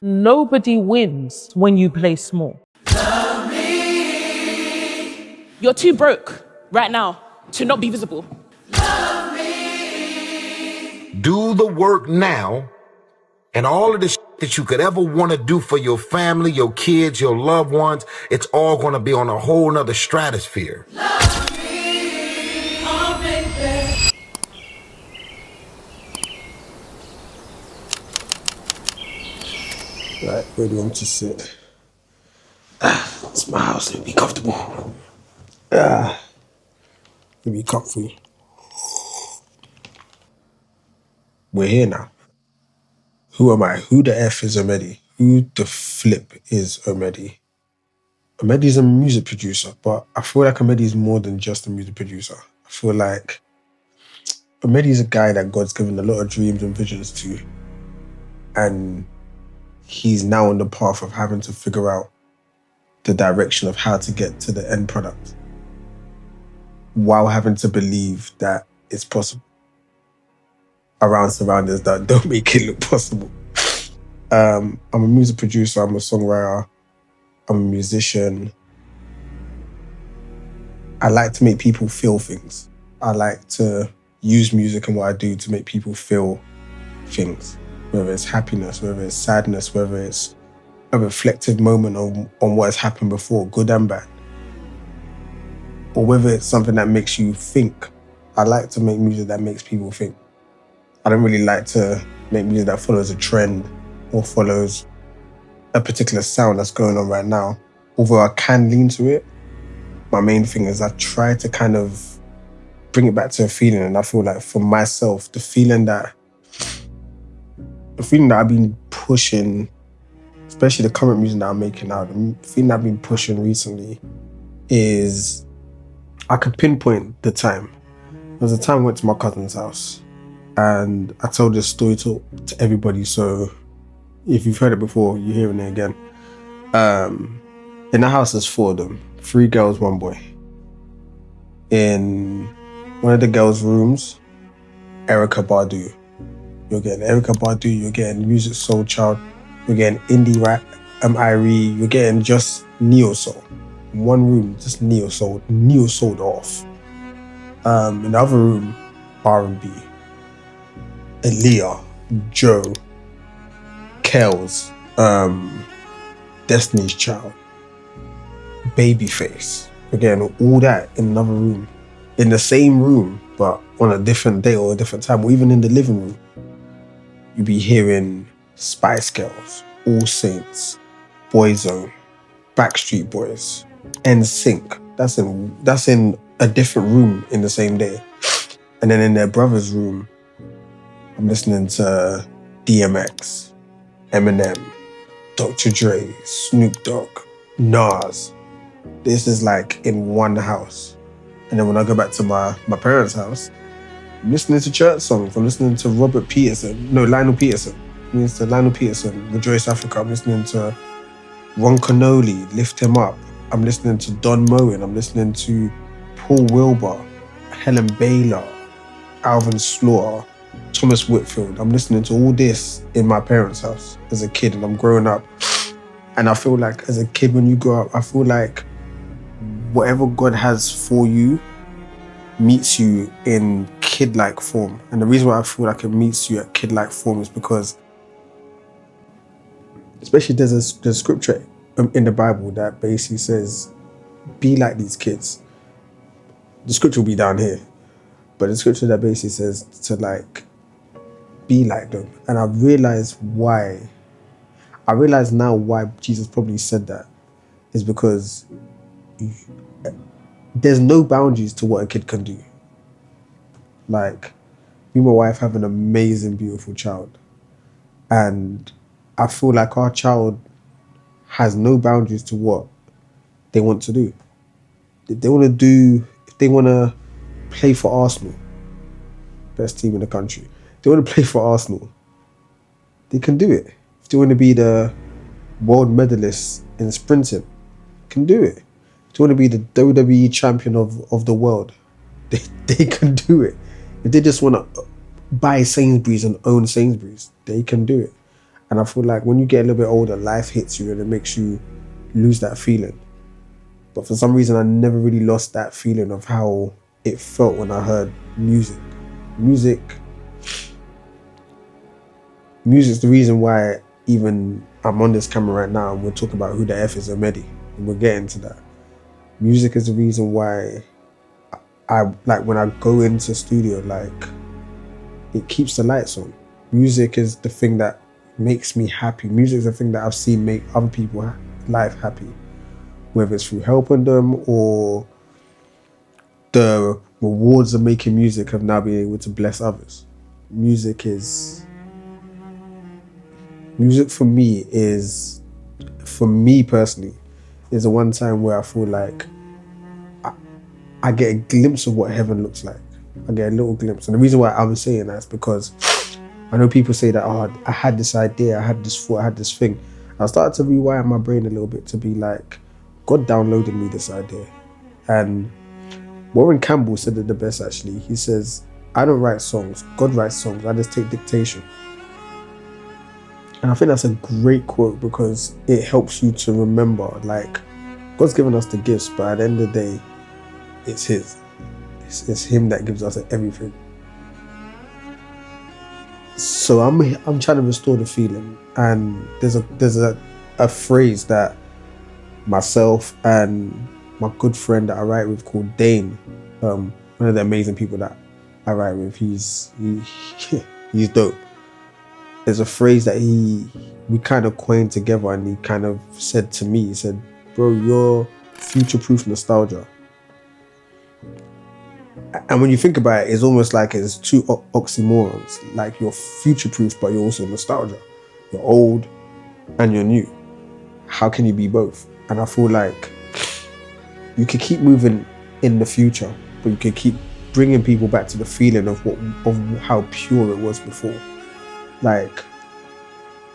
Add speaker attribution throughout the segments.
Speaker 1: Nobody wins when you play small.
Speaker 2: You're too broke right now to not be visible.
Speaker 3: Do the work now, and all of the that you could ever want to do for your family, your kids, your loved ones, it's all going to be on a whole nother stratosphere.
Speaker 4: Right, where do you want to sit? It's my house, it'll be comfortable. It'll be comfy. We're here now. Who am I? Who the F is Omedi? Who the flip is Omedi? Omedi's a music producer, but I feel like Omedi's more than just a music producer. I feel like Omedi's a guy that God's given a lot of dreams and visions to, and he's now on the path of having to figure out the direction of how to get to the end product while having to believe that it's possible around surroundings that don't make it look possible. I'm a music producer, I'm a songwriter, I'm a musician. I like to make people feel things. I like to use music and what I do to make people feel things, whether it's happiness, whether it's sadness, whether it's a reflective moment on what has happened before, good and bad, or whether it's something that makes you think. I like to make music that makes people think. I don't really like to make music that follows a trend or follows a particular sound that's going on right now. Although I can lean to it, my main thing is I try to kind of bring it back to a feeling. And I feel like for myself, the feeling that I've been pushing, especially the current music that I'm making now, the feeling I've been pushing recently is I could pinpoint the time. There was a time I went to my cousin's house and I told this story to everybody, so if you've heard it before, you're hearing it again. In the house, there's 4 of them, 3 girls, 1 boy. In one of the girls' rooms, Erykah Badu. You're getting Erykah Badu, you're getting Music Soul Child, you're getting indie rap, Irie, you're getting just neo soul. In one room, just neo souled off. In the other room, R&B. Aaliyah, Joe, Kels, Destiny's Child, Babyface. Again, all that in another room. In the same room, but on a different day or a different time, or even in the living room, you'd be hearing Spice Girls, All Saints, Boyzone, Backstreet Boys, NSYNC. That's in a different room in the same day. And then in their brother's room, I'm listening to DMX, Eminem, Dr. Dre, Snoop Dogg, Nas. This is like in one house. And then when I go back to my parents' house, I'm listening to church songs. I'm listening to Lionel Peterson. I'm listening to Lionel Peterson, Rejoice Africa. I'm listening to Ron Canoli, Lift Him Up. I'm listening to Don Moen. I'm listening to Paul Wilbur, Helen Baylor, Alvin Slaughter, Thomas Whitfield. I'm listening to all this in my parents' house as a kid, and I'm growing up. And I feel like as a kid, when you grow up, I feel like whatever God has for you meets you in kid-like form. And the reason why I feel like it meets you at kid-like form is because, especially there's a scripture in the Bible that basically says, be like these kids. The scripture will be down here, but the scripture that basically says to like, be like them. And I realize now why Jesus probably said that is because there's no boundaries to what a kid can do. Like, me and my wife have an amazing, beautiful child. And I feel like our child has no boundaries to what they want to do. If they want to play for Arsenal, best team in the country, if they want to play for Arsenal, they can do it. If they want to be the world medalist in sprinting, can do it. If they want to be the WWE champion of the world, they can do it. If they just want to buy Sainsbury's and own Sainsbury's, they can do it. And I feel like when you get a little bit older, life hits you and it makes you lose that feeling. But for some reason, I never really lost that feeling of how it felt when I heard music. Music's the reason why even I'm on this camera right now and we're talking about who the F is Omedi. And we're getting to that. Music is the reason why I like when I go into studio, like it keeps the lights on. Music is the thing that makes me happy. Music is the thing that I've seen make other people life happy. Whether it's through helping them or the rewards of making music have now been able to bless others. Music for me personally, is the one time where I feel like I get a glimpse of what heaven looks like. I get a little glimpse. And the reason why I'm saying that is because I know people say that, oh, I had this idea, I had this thought, I had this thing. I started to rewire my brain a little bit to be like, God downloaded me this idea. And Warren Campbell said it the best actually. He says, I don't write songs, God writes songs, I just take dictation. And I think that's a great quote because it helps you to remember, like, God's given us the gifts, but at the end of the day, it's His. It's Him that gives us everything. So I'm trying to restore the feeling, and there's a phrase that myself and my good friend that I write with called Dane, one of the amazing people that I write with, he's dope. There's a phrase that we kind of coined together, and he kind of said to me, he said, bro, you're future-proof nostalgia. And when you think about it, it's almost like it's two oxymorons. Like you're future-proof, but you're also nostalgia. You're old and you're new. How can you be both? And I feel like you could keep moving in the future, but you could keep bringing people back to the feeling of how pure it was before. Like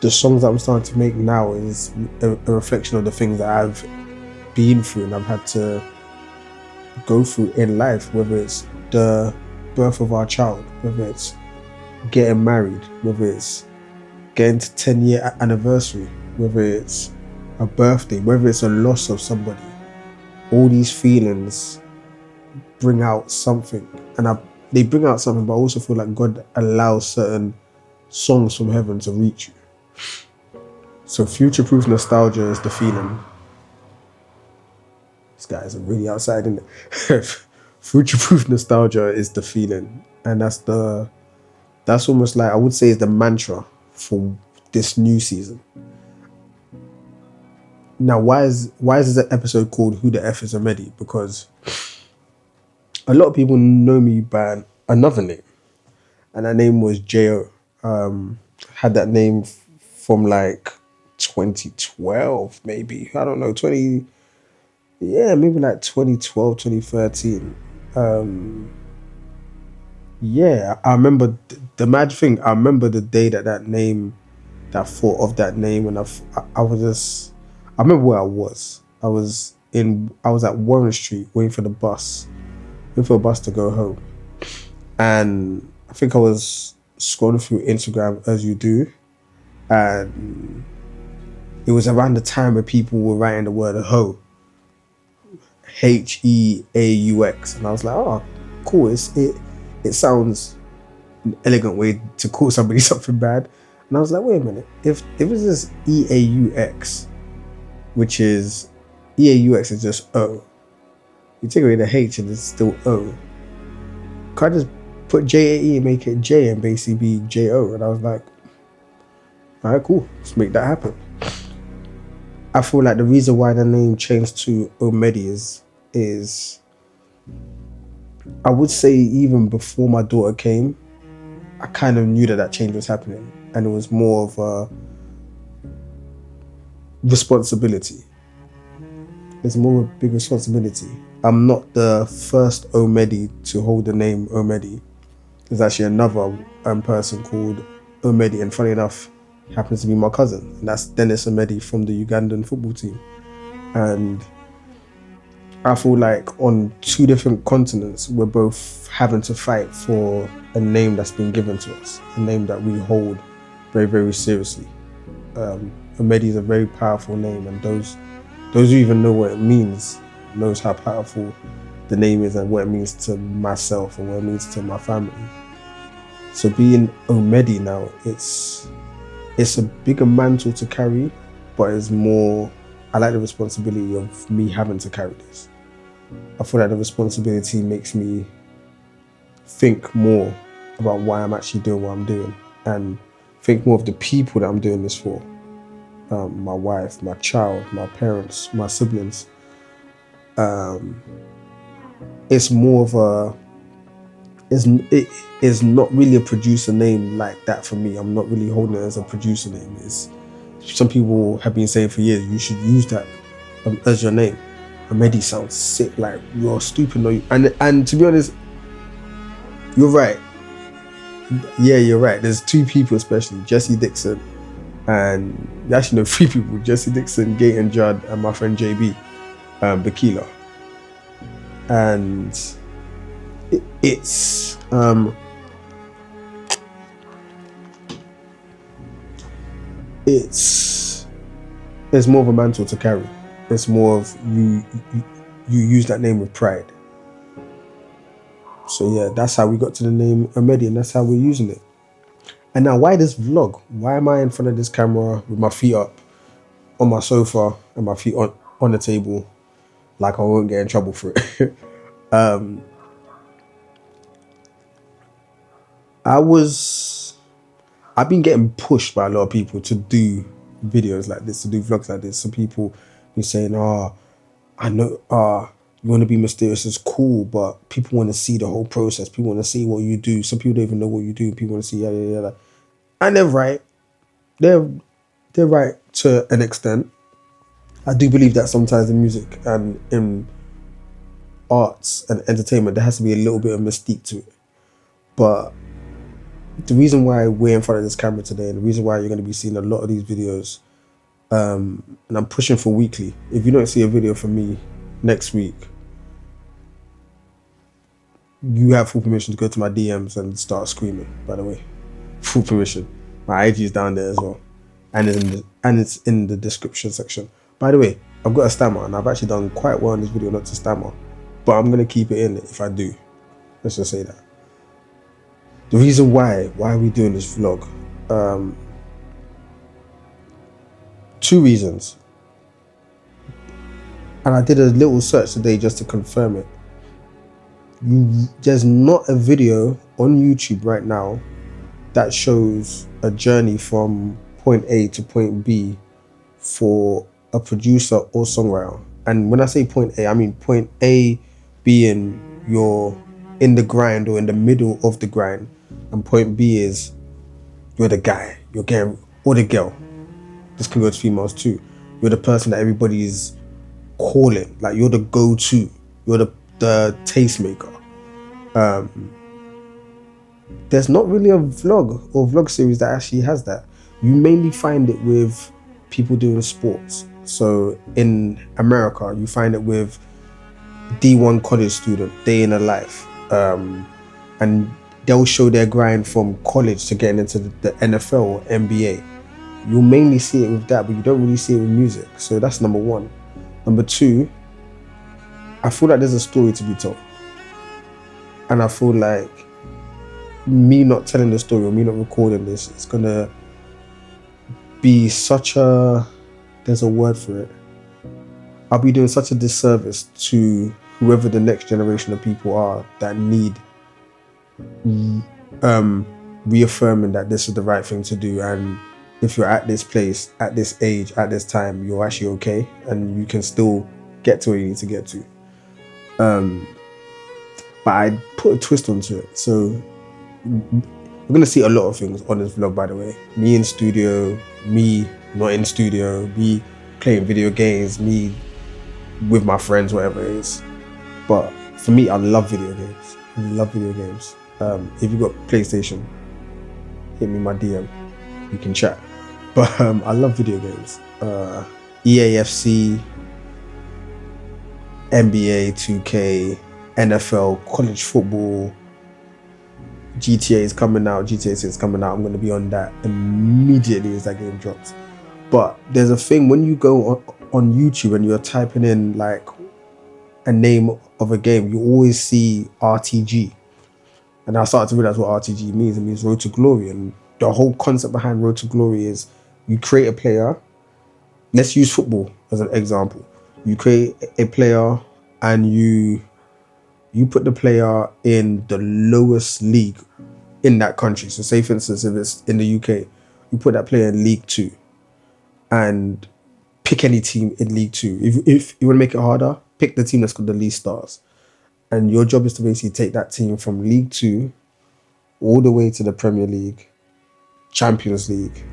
Speaker 4: the songs that I'm starting to make now is a reflection of the things that I've been through and I've had to go through in life, whether it's the birth of our child, whether it's getting married, whether it's getting to 10-year anniversary, whether it's a birthday, whether it's a loss of somebody. All these feelings bring out something, and they bring out something, but I also feel like God allows certain songs from heaven to reach you. So future-proof nostalgia is the feeling. This guy's really outside, isn't it? Future-proof nostalgia is the feeling, and that's almost like, I would say, is the mantra for this new season. Now, why is this episode called "Who the F is Omedi"? Because a lot of people know me by another name, and that name was J.O. Had that name from like 2012, maybe. I don't know, maybe like 2012, 2013. I remember the mad thing. I remember the day that thought of that name, and I remember where I was. I was at Warren Street waiting for a bus to go home. And I think I was scrolling through Instagram as you do. And it was around the time where people were writing the word hoe. Heaux. And I was like, oh, cool. It sounds an elegant way to call somebody something bad. And I was like, wait a minute. If it was this EAUX, which is EAUX is just O. You take away the H and it's still O. Can't I just put JAE and make it J and basically be JO? And I was like, all right, cool. Let's make that happen. I feel like the reason why the name changed to Omedi is I would say even before my daughter came, I kind of knew that change was happening, and it was more of a responsibility. It's more of a big responsibility. I'm not the first Omedi to hold the name Omedi. There's actually another person called Omedi, and funny enough, happens to be my cousin, and that's Dennis Omedi from the Ugandan football team. And I feel like on two different continents, we're both having to fight for a name that's been given to us, a name that we hold very, very seriously. Omedi is a very powerful name, and those who even know what it means knows how powerful the name is and what it means to myself and what it means to my family. So being Omedi now, it's a bigger mantle to carry, but it's more, I like the responsibility of me having to carry this. I feel like the responsibility makes me think more about why I'm actually doing what I'm doing, and think more of the people that I'm doing this for. My wife, my child, my parents, my siblings. It's more of a, it is not really a producer name like that for me. I'm not really holding it as a producer name. It's, some people have been saying for years, you should use that as your name. Omedi sounds sick, like you're stupid. No, and to be honest, you're right. Yeah, you're right. There's two people especially, Jesse Dixon, and you actually know three people, Jesse Dixon, Gayton Judd, and my friend JB, Bakila. And it's more of a mantle to carry. It's more of you use that name with pride. So yeah, that's how we got to the name Omedi, and that's how we're using it. And now, why this vlog? Why am I in front of this camera with my feet up on my sofa and my feet on the table, like I won't get in trouble for it? I've been getting pushed by a lot of people to do videos like this, to do vlogs like this. Some people be saying, I know, you want to be mysterious is cool, but people want to see the whole process. People want to see what you do. Some people don't even know what you do. People want to see yada, yada, yada. And they're right. They're right to an extent. I do believe that sometimes in music and in arts and entertainment, there has to be a little bit of mystique to it. But the reason why we're in front of this camera today, and the reason why you're going to be seeing a lot of these videos, and I'm pushing for weekly. If you don't see a video from me next week, you have full permission to go to my DMs and start screaming, by the way. Full permission. My IG is down there as well. And it's in the description section. By the way, I've got a stammer, and I've actually done quite well in this video not to stammer. But I'm going to keep it in if I do. Let's just say that. The reason why are we doing this vlog? 2 reasons. And I did a little search today just to confirm it. There's not a video on YouTube right now that shows a journey from point A to point B for a producer or songwriter. And when I say point A, I mean point A being you're in the grind or in the middle of the grind, and point B is you're the guy, you're getting, or the girl. This can go to females too. You're the person that everybody's calling, like you're the go-to, you're the tastemaker. There's not really a vlog or vlog series that actually has that. You mainly find it with people doing sports. So in America, you find it with D1 college student, day in a life. And they'll show their grind from college to getting into the NFL or NBA. You'll mainly see it with that, but you don't really see it with music. So that's number 1. Number 2, I feel like there's a story to be told. And I feel like me not telling the story or me not recording this, it's gonna be such a, there's a word for it. I'll be doing such a disservice to whoever the next generation of people are that need reaffirming that this is the right thing to do, and if you're at this place, at this age, at this time, you're actually okay and you can still get to where you need to get to. But I put a twist onto it. So we're gonna see a lot of things on this vlog, by the way. Me in studio, me not in studio, me playing video games, me with my friends, whatever it is. But for me, I love video games. I love video games. If you got PlayStation, hit me my DM. We can chat. But I love video games. EAFC, NBA 2K, NFL, college football, GTA is coming out, GTA 6 is coming out. I'm going to be on that immediately as that game drops. But there's a thing when you go on YouTube and you're typing in like a name of a game, you always see RTG. And I started to realize what RTG means. It means Road to Glory. And the whole concept behind Road to Glory is you create a player. Let's use football as an example. You create a player and you put the player in the lowest league in that country. So say for instance, if it's in the UK, you put that player in League 2 and pick any team in League 2. If you want to make it harder, pick the team that's got the least stars. And your job is to basically take that team from League 2 all the way to the Premier League, Champions League,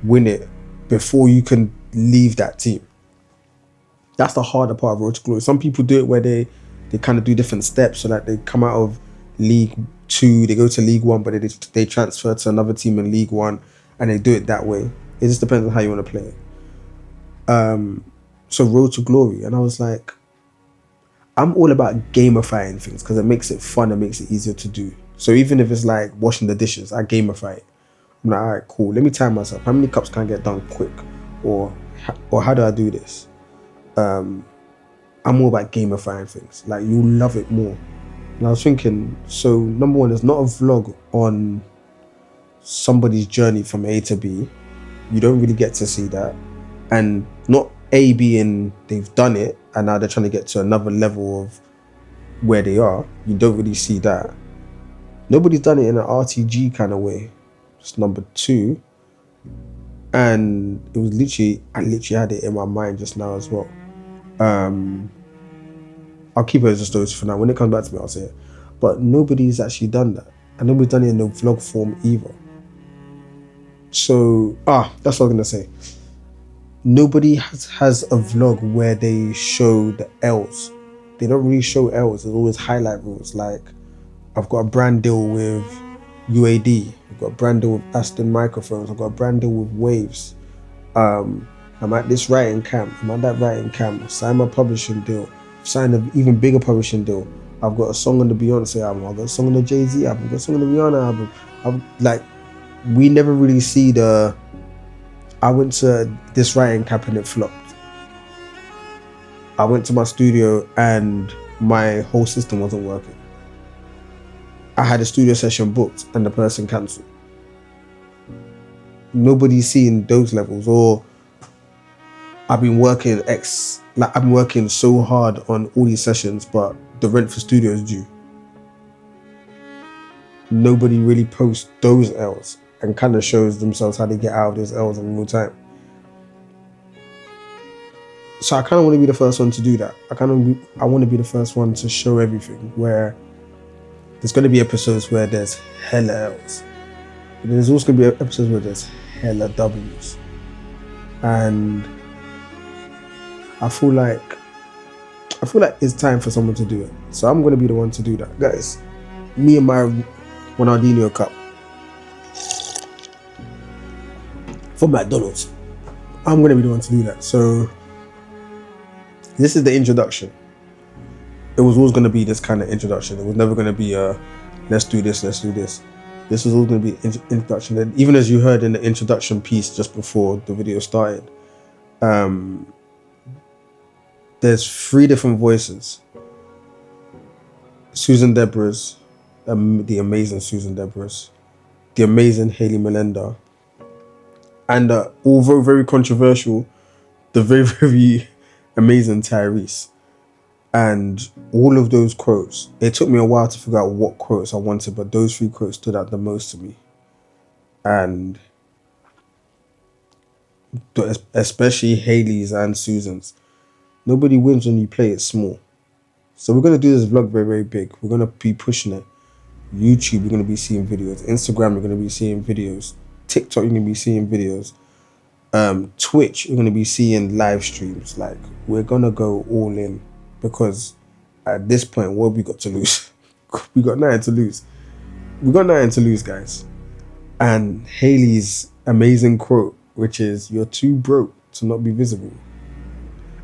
Speaker 4: win it before you can leave that team. That's the harder part of Road to Glory. Some people do it where they kind of do different steps, so that they come out of League 2, they go to League 1, but they transfer to another team in League 1, and they do it that way. It just depends on how you want to play it. So Road to Glory, and I was like, I'm all about gamifying things because it makes it fun and makes it easier to do. So even if it's like washing the dishes, I gamify it. I'm like, all right, cool. Let me time myself. How many cups can I get done quick? Or how do I do this? I'm all about gamifying things. Like, you'll love it more. And I was thinking, so number one, there's not a vlog on somebody's journey from A to B. You don't really get to see that. And not A being they've done it and now they're trying to get to another level of where they are. You don't really see that. Nobody's done it in an RTG kind of way. It's number two. And it was I literally had it in my mind just now as well. I'll keep it as just those for now. When it comes back to me, I'll say it. But nobody's actually done that. And nobody's done it in the vlog form either. So, that's what I was going to say. Nobody has a vlog where they show the L's. They don't really show L's. There's always highlight reels. Like, I've got a brand deal with UAD. I've got a brand deal with Aston Microphones. I've got a brand deal with Waves. I'm at this writing camp. I'm at that writing camp. I've signed my publishing deal. I've signed an even bigger publishing deal. I've got a song on the Beyonce album. I've got a song on the Jay-Z album. I've got a song on the Rihanna album. We never really see I went to this writing camp and it flopped. I went to my studio and my whole system wasn't working. I had a studio session booked and the person cancelled. Nobody's seeing those levels. Or I've been working so hard on all these sessions, but the rent for studio is due. Nobody really posts those L's and kind of shows themselves how they get out of those L's in real time. So I kind of want to be the first one to do that. I want to be the first one to show everything, where there's going to be episodes where there's hella L's. But there's also going to be episodes where there's hella W's. And I feel like it's time for someone to do it. So I'm going to be the one to do that. Guys, me and my Ronaldinho cup for McDonald's. I'm going to be the one to do that. So this is the introduction. It was always going to be this kind of introduction. It was never going to be let's do this. This was always going to be an introduction. And even as you heard in the introduction piece just before the video started, there's 3 different voices. Susan Deborah's, the amazing Susan Deborah's, the amazing Hayley Melinda, and although very controversial, the very, very amazing Tyrese. And all of those quotes, it took me a while to figure out what quotes I wanted, but those 3 quotes stood out the most to me. And especially Hayley's and Susan's. Nobody wins when you play it small. So we're going to do this vlog very, very big. We're going to be pushing it. YouTube, you're going to be seeing videos. Instagram, you're going to be seeing videos. TikTok, you're going to be seeing videos. Twitch, you're going to be seeing live streams. Like, we're going to go all in, because at this point, what have we got to lose? We got nothing to lose. We got nothing to lose, guys. And Hayley's amazing quote, which is, "You're too broke to not be visible."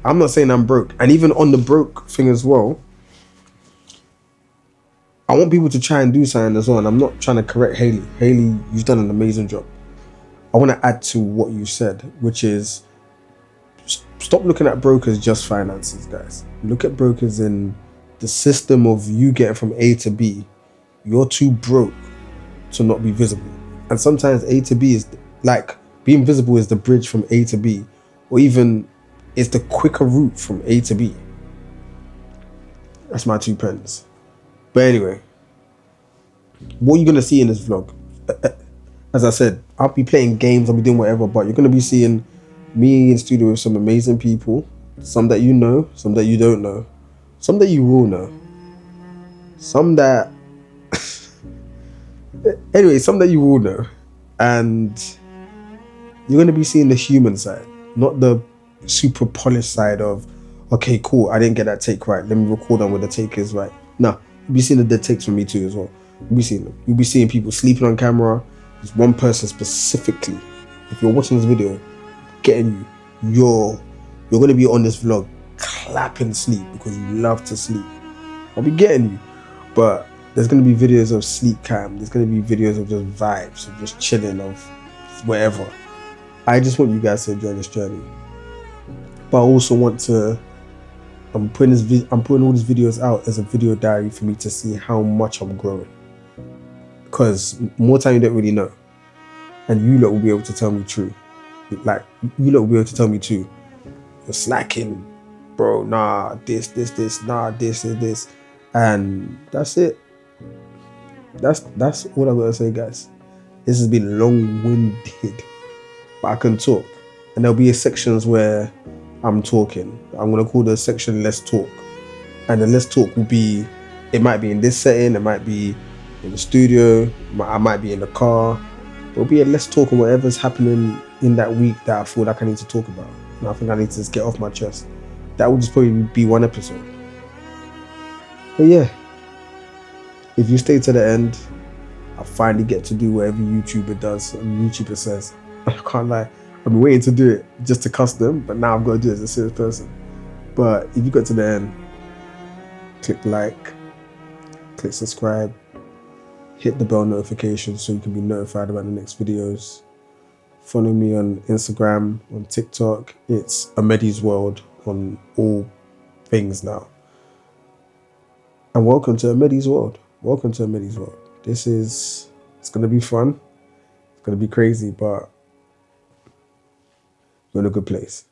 Speaker 4: I'm not saying I'm broke. And even on the broke thing as well, I want people to try and do something as well. And I'm not trying to correct Hayley. Hayley, you've done an amazing job. I want to add to what you said, which is stop looking at brokers just finances, guys. Look at brokers in the system of you getting from A to B. You're too broke to not be visible. And sometimes A to B is like being visible is the bridge from A to B, or even it's the quicker route from A to B. That's my 2 pence. But anyway, what you're going to see in this vlog, as I said, I'll be playing games, I'll be doing whatever, but you're going to be seeing me in studio with some amazing people, some that you know, some that you don't know, some that you will know, some that anyway, some that you will know. And you're going to be seeing the human side, not the super polished side of, okay, cool, I didn't get that take right, let me record on where the take is right. No, you'll be seeing the dead takes from me too as well. You'll be seeing them. You'll be seeing people sleeping on camera. There's one person specifically, if you're watching this video, getting you, you're going to be on this vlog clapping sleep because you love to sleep. I'll be getting you. But there's going to be videos of sleep cam. There's going to be videos of just vibes, of just chilling, of wherever. I just want you guys to enjoy this journey. But I also want to, I'm putting all these videos out as a video diary for me to see how much I'm growing. Because more time you don't really know. And you lot will be able to tell me true. Like, you lot will be able to tell me too. You're slacking, bro, nah, this, nah, this. And that's it. That's all I'm gonna say, guys. This has been long-winded, but I can talk. And there'll be sections where I'm talking. I'm gonna call the section Let's Talk. And the Let's Talk will be, it might be in this setting, it might be in the studio, I might be in the car. It'll be a Let's Talk on whatever's happening in that week that I feel like I need to talk about. And I think I need to just get off my chest. That will just probably be one episode. But yeah, if you stay to the end, I finally get to do whatever YouTuber does and YouTuber says. I can't lie, I've been waiting to do it just to cuss them, but now I've got to do it as a serious person. But if you got to the end, click like, click subscribe, hit the bell notification so you can be notified about the next videos. Follow me on Instagram, on TikTok. It's Omedi's World on all things now. And welcome to Omedi's World. Welcome to Omedi's World. It's going to be fun. It's going to be crazy, but we're in a good place.